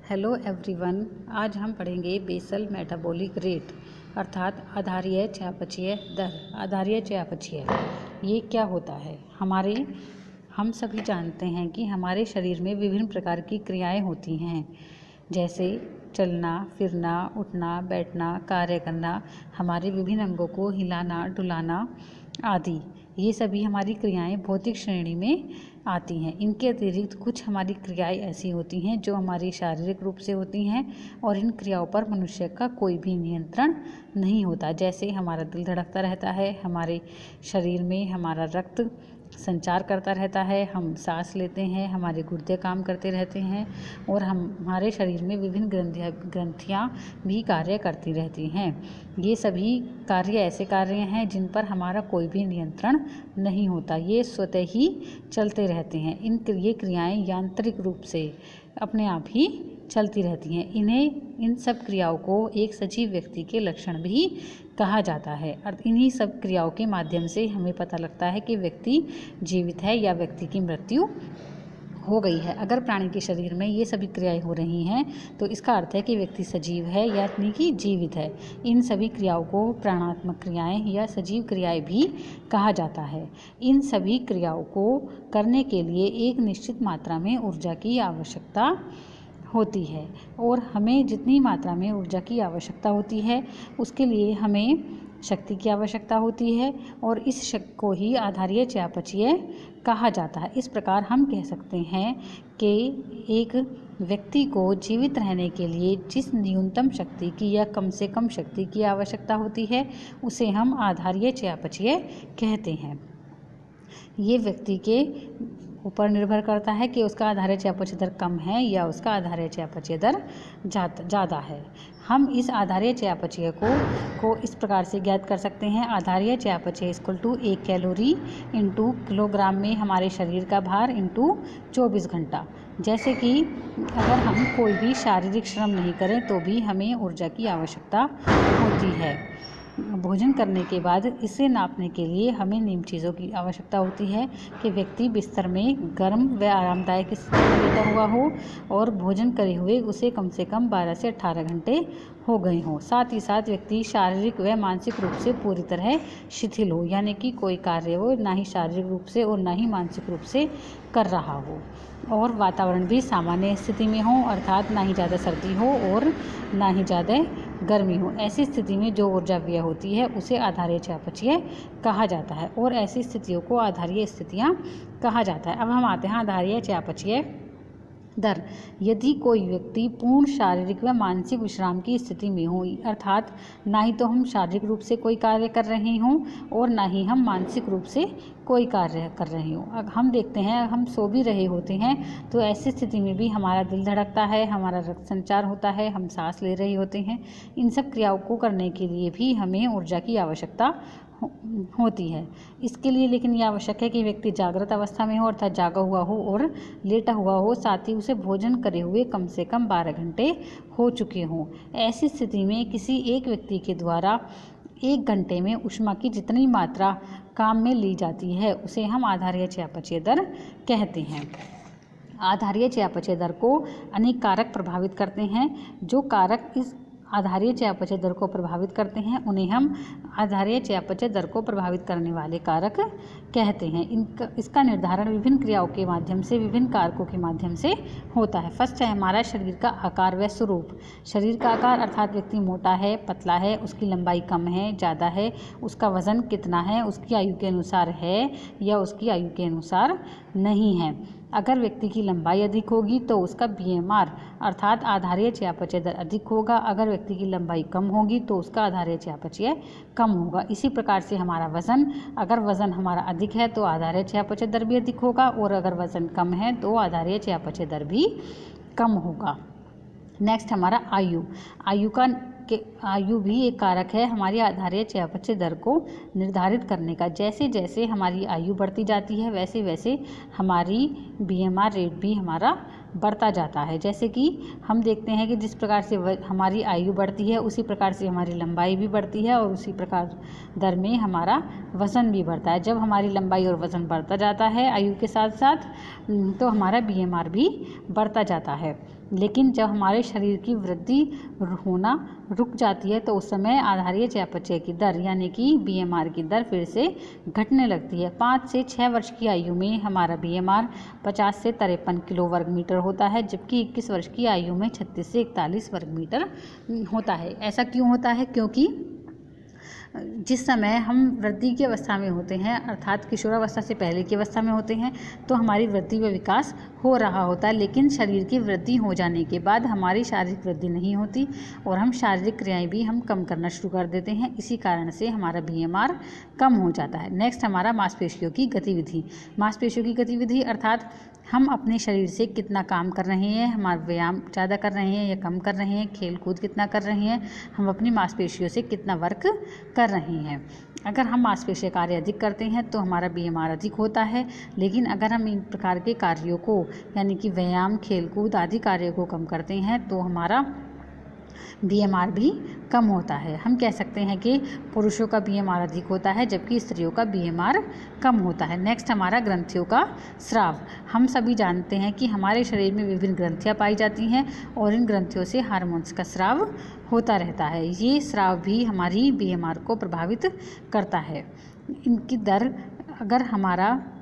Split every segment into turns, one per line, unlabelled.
Hello everyone, आज हम पढ़ेंगे बेसल मेटाबॉलिक रेट अर्थात आधारीय चयापचय दर। आधारीय चयापचय ये क्या होता है? हम सभी जानते हैं कि हमारे शरीर में विभिन्न प्रकार की क्रियाएं होती हैं, जैसे चलना, फिरना, उठना, बैठना, कार्य करना, हमारे विभिन्न अंगों को हिलाना, डुलाना आदि। ये सभी हमारी क्रियाएं भौतिक श्रेणी में आती हैं। इनके अतिरिक्त कुछ हमारी क्रियाएं ऐसी होती हैं जो हमारी शारीरिक रूप से होती हैं और इन क्रियाओं पर मनुष्य का कोई भी नियंत्रण नहीं होता। जैसे हमारा दिल धड़कता रहता है, हमारे शरीर में हमारा रक्त संचार करता रहता है, हम सांस लेते हैं, हमारे गुर्दे काम करते रहते हैं और हमारे शरीर में विभिन्न ग्रंथियाँ भी कार्य करती रहती हैं। ये सभी कार्य ऐसे कार्य हैं जिन पर हमारा कोई भी नियंत्रण नहीं होता, ये स्वतः ही चलते रहते हैं। ये क्रियाएं यांत्रिक रूप से अपने आप ही चलती रहती हैं। इन सब क्रियाओं को एक सजीव व्यक्ति के लक्षण भी कहा जाता है और इन्हीं सब क्रियाओं के माध्यम से हमें पता लगता है कि व्यक्ति जीवित है या व्यक्ति की मृत्यु हो गई है। अगर प्राणी के शरीर में ये सभी क्रियाएं हो रही हैं तो इसका अर्थ है कि व्यक्ति सजीव है यानी कि जीवित है। इन सभी क्रियाओं को प्राणात्मक क्रियाएं या सजीव क्रियाएं भी कहा जाता है। इन सभी क्रियाओं को करने के लिए एक निश्चित मात्रा में ऊर्जा की आवश्यकता होती है और हमें जितनी मात्रा में ऊर्जा की आवश्यकता होती है उसके लिए हमें शक्ति की आवश्यकता होती है और इस शक्ति को ही आधारीय चयापचय कहा जाता है। इस प्रकार हम कह सकते हैं कि एक व्यक्ति को जीवित रहने के लिए जिस न्यूनतम शक्ति की या कम से कम शक्ति की आवश्यकता होती है उसे हम आधारीय चयापचय कहते हैं। ये व्यक्ति के ऊपर निर्भर करता है कि उसका आधारीय चयापचय दर कम है या उसका आधारीय चयापचय दर ज़्यादा है। हम इस आधारीय चयापचय को इस प्रकार से ज्ञात कर सकते हैं। आधारीय चयापचय = 1 कैलोरी इंटू किलोग्राम में हमारे शरीर का भार इंटू 24 घंटा। जैसे कि अगर हम कोई भी शारीरिक श्रम नहीं करें तो भी हमें ऊर्जा की आवश्यकता होती है। भोजन करने के बाद इसे नापने के लिए हमें निम्न चीज़ों की आवश्यकता होती है कि व्यक्ति बिस्तर में गर्म व आरामदायक स्थिति में लेटा हुआ हो और भोजन करे हुए उसे कम से कम 12 से 18 घंटे हो गए हों। साथ ही साथ व्यक्ति शारीरिक व मानसिक रूप से पूरी तरह शिथिल हो, यानी कि कोई कार्य हो ना ही शारीरिक रूप से और ना ही मानसिक रूप से कर रहा हो और वातावरण भी सामान्य स्थिति में हो, अर्थात ना ही ज़्यादा सर्दी हो और ना ही ज़्यादा गर्मी हो। ऐसी स्थिति में जो ऊर्जा व्यय होती है उसे आधारीय चयापचय कहा जाता है और ऐसी स्थितियों को आधारीय स्थितियाँ कहा जाता है। अब हम आते हैं आधारीय चयापचय दर। यदि कोई व्यक्ति पूर्ण शारीरिक व मानसिक विश्राम की स्थिति में हो, अर्थात ना ही तो हम शारीरिक रूप से कोई कार्य कर रहे हों और ना ही हम मानसिक रूप से कोई कार्य कर रहे हों, अब हम देखते हैं हम सो भी रहे होते हैं तो ऐसी स्थिति में भी हमारा दिल धड़कता है, हमारा रक्त संचार होता है, हम सांस ले रहे होते हैं। इन सब क्रियाओं को करने के लिए भी हमें ऊर्जा की आवश्यकता होती है। इसके लिए लेकिन ये आवश्यक है कि व्यक्ति जागृत अवस्था में हो, अर्थात जागा हुआ हो और लेटा हुआ हो, साथ ही उसे भोजन करे हुए कम से कम 12 घंटे हो चुके हों। ऐसी स्थिति में किसी एक व्यक्ति के द्वारा 1 घंटे में ऊष्मा की जितनी मात्रा काम में ली जाती है उसे हम आधारीय चयापचय दर कहते हैं। आधारीय चयापचय दर को अनेक कारक प्रभावित करते हैं। जो कारक इस आधारीय चयापचय दर को प्रभावित करते हैं उन्हें हम आधारीय चयापचय दर को प्रभावित करने वाले कारक कहते हैं। इसका निर्धारण विभिन्न क्रियाओं के माध्यम से, विभिन्न कारकों के माध्यम से होता है। फर्स्ट है हमारा शरीर का आकार व स्वरूप। शरीर का आकार अर्थात व्यक्ति मोटा है, पतला है, उसकी लंबाई कम है, ज़्यादा है, उसका वजन कितना है, उसकी आयु के अनुसार है या उसकी आयु के अनुसार नहीं है। अगर व्यक्ति की लंबाई अधिक होगी तो उसका BMR अर्थात आधारीय चयापचय दर अधिक होगा। अगर व्यक्ति की लंबाई कम होगी तो उसका आधारीय चयापचय कम होगा। इसी प्रकार से हमारा वज़न, अगर वज़न हमारा अधिक है तो आधारीय चयापचय दर भी अधिक होगा और अगर वज़न कम है तो आधारीय चयापचय दर भी कम होगा। नेक्स्ट हमारा आयु भी एक कारक है हमारी आधारीय चयापचय दर को निर्धारित करने का। जैसे जैसे हमारी आयु बढ़ती जाती है वैसे वैसे हमारी BMR रेट भी हमारा बढ़ता जाता है। जैसे कि हम देखते हैं कि जिस प्रकार से हमारी आयु बढ़ती है उसी प्रकार से हमारी लंबाई भी बढ़ती है और उसी प्रकार दर में हमारा वज़न भी बढ़ता है। जब हमारी लंबाई और वज़न बढ़ता जाता है आयु के साथ साथ तो हमारा BMR भी बढ़ता जाता है। लेकिन जब हमारे शरीर की वृद्धि होना रुक जाती है तो उस समय आधारीय चयापचय की दर यानी कि BMR की दर फिर से घटने लगती है। 5 से 6 वर्ष की आयु में हमारा BMR 50 से 53 किलो वर्ग मीटर होता है, जबकि 21 वर्ष की आयु में 36 से 41 वर्ग मीटर होता है। ऐसा क्यों होता है? क्योंकि जिस समय हम वृद्धि की अवस्था में होते हैं, अर्थात किशोरावस्था से पहले की अवस्था में होते हैं, तो हमारी वृद्धि व विकास हो रहा होता है, लेकिन शरीर की वृद्धि हो जाने के बाद हमारी शारीरिक वृद्धि नहीं होती और हम शारीरिक क्रियाएं भी हम कम करना शुरू कर देते हैं। इसी कारण से हमारा BMR कम हो जाता है। नेक्स्ट हमारा मांसपेशियों की गतिविधि। मांसपेशियों की गतिविधि अर्थात हम अपने शरीर से कितना काम कर रहे हैं, हमारा व्यायाम ज़्यादा कर रहे हैं या कम कर रहे हैं, खेल कूद कितना कर रहे हैं, हम अपनी मांसपेशियों से कितना वर्क कर रहे हैं। अगर हम मांसपेशीय कार्य अधिक करते हैं तो हमारा BMR अधिक होता है, लेकिन अगर हम इन प्रकार के कार्यों को यानी कि व्यायाम, खेल कूद आदि कार्यों को कम करते हैं तो हमारा BMR भी कम होता है। हम कह सकते हैं कि पुरुषों का BMR अधिक होता है जबकि स्त्रियों का BMR कम होता है। नेक्स्ट हमारा ग्रंथियों का स्राव। हम सभी जानते हैं कि हमारे शरीर में विभिन्न ग्रंथियां पाई जाती हैं और इन ग्रंथियों से हार्मोन्स का स्राव होता रहता है। ये स्राव भी हमारी BMR को प्रभावित करता है। इनकी दर अगर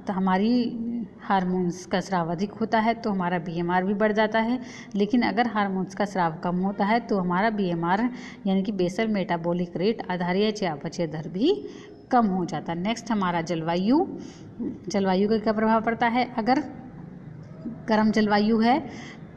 हमारी हार्मोन्स का स्राव अधिक होता है तो हमारा BMR भी बढ़ जाता है, लेकिन अगर हार्मोन्स का स्राव कम होता है तो हमारा BMR यानी कि बेसल मेटाबॉलिक रेट आधारीय चयापचय दर भी कम हो जाता है। नेक्स्ट हमारा जलवायु का क्या प्रभाव पड़ता है? अगर गर्म जलवायु है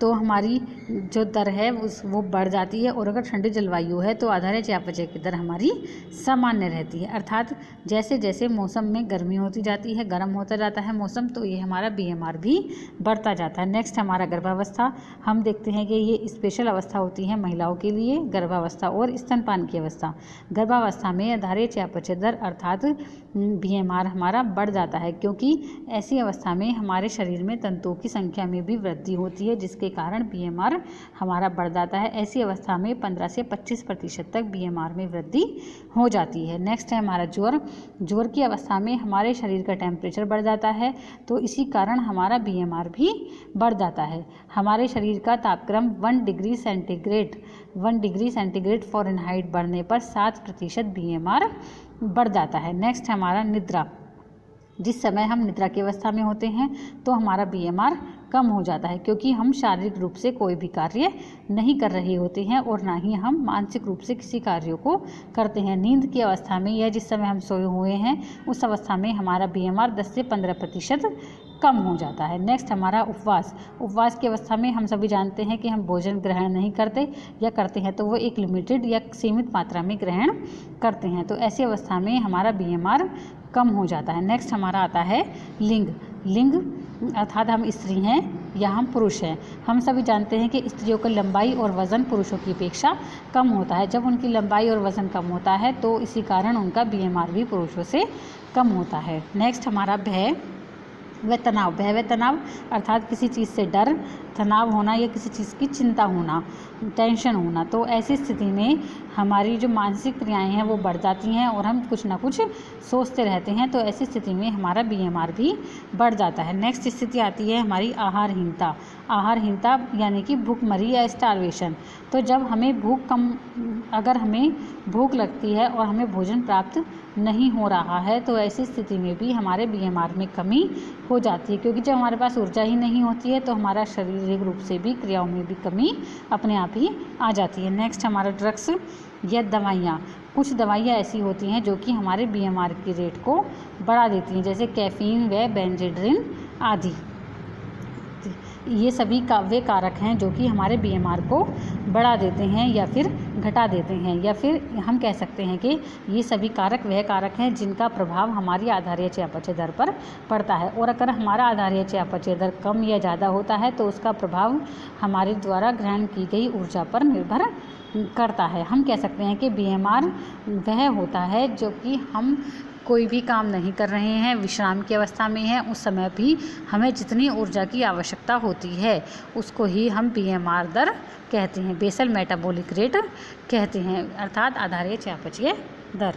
तो हमारी जो दर है वो बढ़ जाती है और अगर ठंडी जलवायु है तो आधारीय चयापचय की दर हमारी सामान्य रहती है। अर्थात जैसे जैसे मौसम में गर्मी होती जाती है, गर्म होता जाता है मौसम, तो ये हमारा BMR भी बढ़ता जाता है। नेक्स्ट हमारा गर्भावस्था। हम देखते हैं कि ये स्पेशल अवस्था होती है महिलाओं के लिए, गर्भावस्था और स्तनपान की अवस्था। गर्भावस्था में आधारीय चयापचय दर अर्थात BMR हमारा बढ़ जाता है, क्योंकि ऐसी अवस्था में हमारे शरीर में तंतुओं की संख्या में भी वृद्धि होती है, जिसके कारण BMR हमारा बढ़ जाता है। ऐसी अवस्था में 15 से 25% तक BMR में वृद्धि हो जाती है। नेक्स्ट है हमारा ज्वर की अवस्था में हमारे शरीर का टेम्परेचर बढ़ जाता है, तो इसी कारण हमारा BMR भी बढ़ जाता है। हमारे शरीर का तापक्रम 1 डिग्री सेंटीग्रेड फ़ारेनहाइट बढ़ने पर 7% BMR बढ़ जाता है। नेक्स्ट हमारा निद्रा। जिस समय हम निद्रा की अवस्था में होते हैं तो हमारा BMR कम हो जाता है, क्योंकि हम शारीरिक रूप से कोई भी कार्य नहीं कर रहे होते हैं और ना ही हम मानसिक रूप से किसी कार्यों को करते हैं। नींद की अवस्था में या जिस समय हम सोए हुए हैं उस अवस्था में हमारा BMR 10 से 15% कम हो जाता है। नेक्स्ट हमारा उपवास की अवस्था में हम सभी जानते हैं कि हम भोजन ग्रहण नहीं करते, या करते हैं तो वो एक लिमिटेड या सीमित मात्रा में ग्रहण करते हैं, तो ऐसी अवस्था में हमारा BMR कम हो जाता है। नेक्स्ट हमारा आता है लिंग अर्थात हम स्त्री हैं या हम पुरुष हैं। हम सभी जानते हैं कि स्त्रियों का लंबाई और वज़न पुरुषों की अपेक्षा कम होता है। जब उनकी लंबाई और वज़न कम होता है तो इसी कारण उनका BMR भी पुरुषों से कम होता है। नेक्स्ट हमारा भय व तनाव अर्थात किसी चीज़ से डर, तनाव होना या किसी चीज़ की चिंता होना, टेंशन होना, तो ऐसी स्थिति में हमारी जो मानसिक क्रियाएं हैं वो बढ़ जाती हैं और हम कुछ ना कुछ सोचते रहते हैं, तो ऐसी स्थिति में हमारा BMR भी बढ़ जाता है। नेक्स्ट स्थिति आती है हमारी आहारहीनता यानी कि भूखमरी या स्टारवेशन। तो जब अगर हमें भूख लगती है और हमें भोजन प्राप्त नहीं हो रहा है तो ऐसी स्थिति में भी हमारे BMR में कमी हो जाती है, क्योंकि जब हमारे पास ऊर्जा ही नहीं होती है तो हमारा शारीरिक रूप से भी क्रियाओं में भी कमी अपने आप ही आ जाती है। नेक्स्ट हमारा ड्रग्स या दवाइयाँ। कुछ दवाइयाँ ऐसी होती हैं जो कि हमारे BMR की रेट को बढ़ा देती हैं, जैसे कैफीन व बेंजेड्रिन आदि। ये सभी वे कारक हैं जो कि हमारे BMR को बढ़ा देते हैं या फिर घटा देते हैं, या फिर हम कह सकते हैं कि ये सभी कारक वह कारक हैं जिनका प्रभाव हमारी आधारीय चयापचय दर पर पड़ता है। और अगर हमारा आधारीय चयापचय दर कम या ज़्यादा होता है तो उसका प्रभाव हमारे द्वारा ग्रहण की गई ऊर्जा पर निर्भर करता है। हम कह सकते हैं कि BMR वह होता है जो कि हम कोई भी काम नहीं कर रहे हैं, विश्राम की अवस्था में है, उस समय भी हमें जितनी ऊर्जा की आवश्यकता होती है उसको ही हम BMR दर कहते हैं, बेसल मेटाबॉलिक रेट कहते हैं, अर्थात आधारीय चयापचय दर।